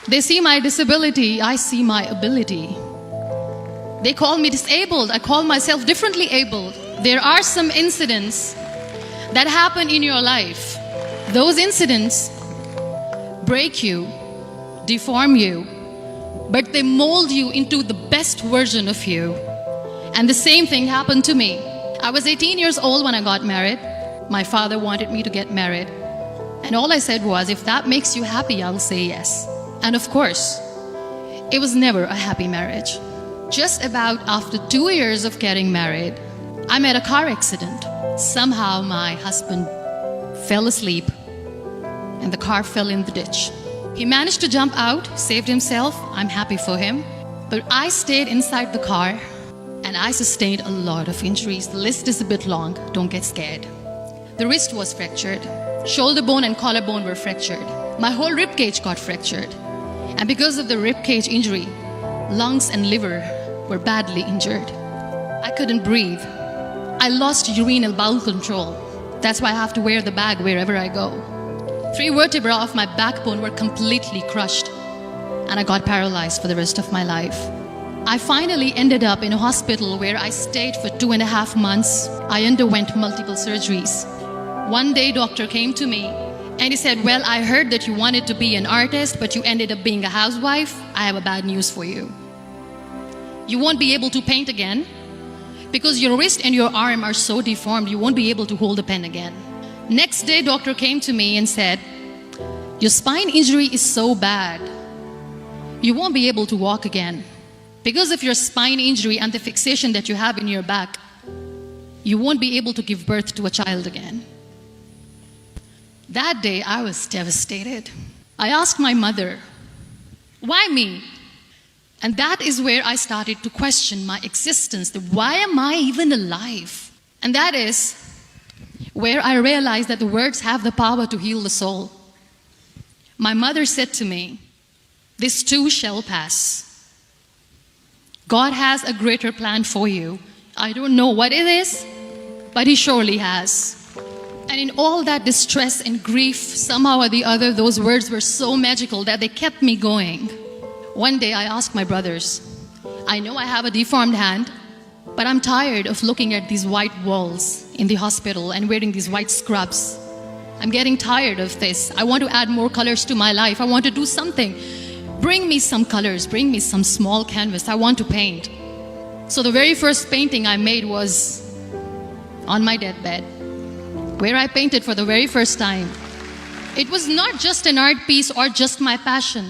They see my disability, I see my ability. They call me disabled, I call myself differently abled. There are some incidents that happen in your life. Those incidents break you, deform you, but they mold you into the best version of you. And the same thing happened to me. I was 18 years old when I got married. My father wanted me to get married. And all I said was, if that makes you happy, I'll say yes. And of course, it was never a happy marriage. Just about after 2 years of getting married, I met a car accident. Somehow my husband fell asleep and the car fell in the ditch. He managed to jump out, saved himself. I'm happy for him. But I stayed inside the car and I sustained a lot of injuries. The list is a bit long, don't get scared. The wrist was fractured. Shoulder bone and collarbone were fractured. My whole rib cage got fractured. And because of the rib cage injury, lungs and liver were badly injured. I couldn't breathe. I lost urinary bowel control. That's why I have to wear the bag wherever I go. 3 vertebrae of my backbone were completely crushed, and I got paralyzed for the rest of my life. I finally ended up in a hospital where I stayed for 2.5 months. I underwent multiple surgeries. One day, doctor came to me and he said, well, I heard that you wanted to be an artist, but you ended up being a housewife. I have a bad news for you. You won't be able to paint again because your wrist and your arm are so deformed, you won't be able to hold a pen again. Next day, doctor came to me and said, your spine injury is so bad, you won't be able to walk again. Because of your spine injury and the fixation that you have in your back, you won't be able to give birth to a child again. That day, I was devastated. I asked my mother, why me? And that is where I started to question my existence. Why am I even alive? And that is where I realized that the words have the power to heal the soul. My mother said to me, this too shall pass. God has a greater plan for you. I don't know what it is, but He surely has. And in all that distress and grief, somehow or the other, those words were so magical that they kept me going. One day I asked my brothers, I know I have a deformed hand, but I'm tired of looking at these white walls in the hospital and wearing these white scrubs. I'm getting tired of this. I want to add more colors to my life. I want to do something. Bring me some colors, bring me some small canvas. I want to paint. So the very first painting I made was on my deathbed, where I painted for the very first time. It was not just an art piece or just my passion.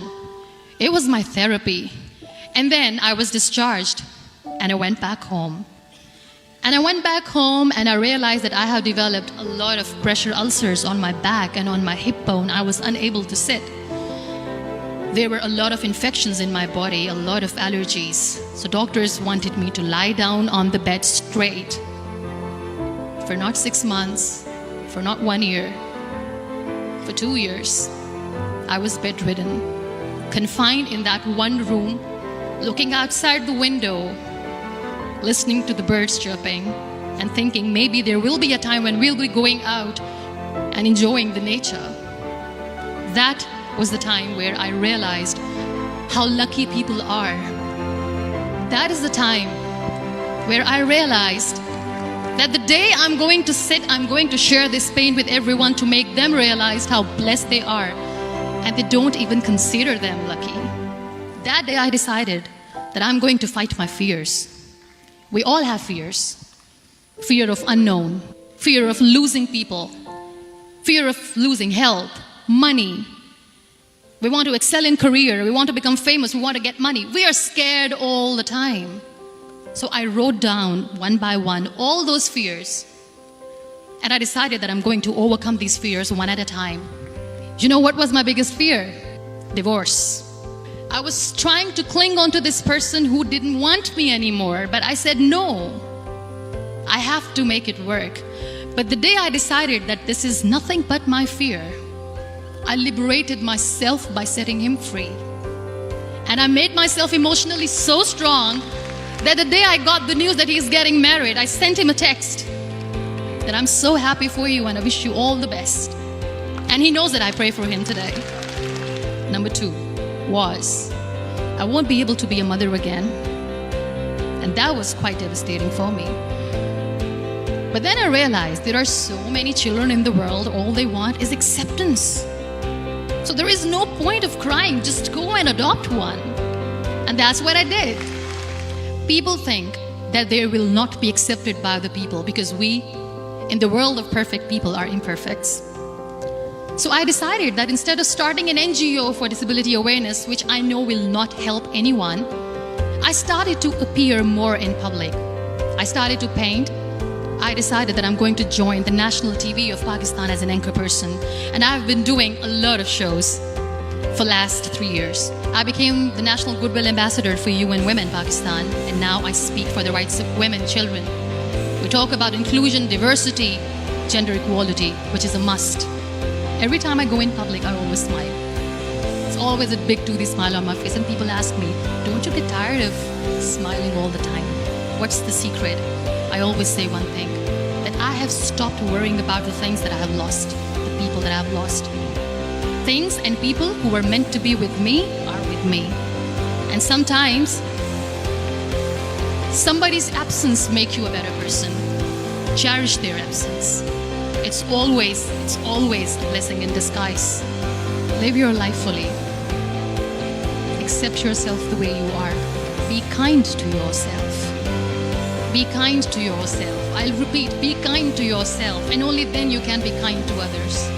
It was my therapy. And then I was discharged and I went back home. And I went back home and I realized that I have developed a lot of pressure ulcers on my back and on my hip bone. I was unable to sit. There were a lot of infections in my body, a lot of allergies. So doctors wanted me to lie down on the bed straight for not 6 months, for not 1 year, for 2 years. I was bedridden, confined in that one room, looking outside the window, listening to the birds chirping and thinking maybe there will be a time when we'll be going out and enjoying the nature. That was the time where I realized how lucky people are. That is the time where I realized that the day I'm going to sit, I'm going to share this pain with everyone to make them realize how blessed they are, and they don't even consider them lucky. That day I decided that I'm going to fight my fears. We all have fears. Fear of unknown, fear of losing people, fear of losing health, money. We want to excel in career, we want to become famous, we want to get money. We are scared all the time. So I wrote down one by one all those fears, and I decided that I'm going to overcome these fears one at a time. You know what was my biggest fear? Divorce. I was trying to cling on to this person who didn't want me anymore, but I said no. I have to make it work. But the day I decided that this is nothing but my fear, I liberated myself by setting him free. And I made myself emotionally so strong that the day I got the news that he's getting married, I sent him a text that I'm so happy for you and I wish you all the best. And he knows that I pray for him today. Number 2, was, I won't be able to be a mother again. And that was quite devastating for me. But then I realized there are so many children in the world, all they want is acceptance. So there is no point of crying, just go and adopt one. And that's what I did. People think that they will not be accepted by the people because we, in the world of perfect people, are imperfects. So I decided that instead of starting an NGO for disability awareness, which I know will not help anyone, I started to appear more in public. I started to paint. I decided that I'm going to join the national TV of Pakistan as an anchor person. And I've been doing a lot of shows for the last 3 years. I became the National Goodwill Ambassador for UN Women Pakistan. And now I speak for the rights of women, children. We talk about inclusion, diversity, gender equality, which is a must. Every time I go in public, I always smile. It's always a big toothy smile on my face. And people ask me, don't you get tired of smiling all the time? What's the secret? I always say one thing, that I have stopped worrying about the things that I have lost, the people that I have lost. Things and people who were meant to be with me are with me. And sometimes, somebody's absence makes you a better person. Cherish their absence. It's always a blessing in disguise. Live your life fully. Accept yourself the way you are. Be kind to yourself. Be kind to yourself. I'll repeat, be kind to yourself, and only then you can be kind to others.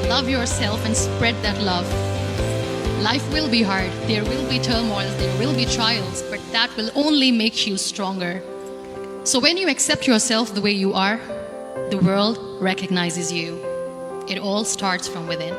Love yourself and spread that love. Life will be hard. There will be turmoils, there will be trials, but that will only make you stronger. So when you accept yourself the way you are, the world recognizes you. It all starts from within.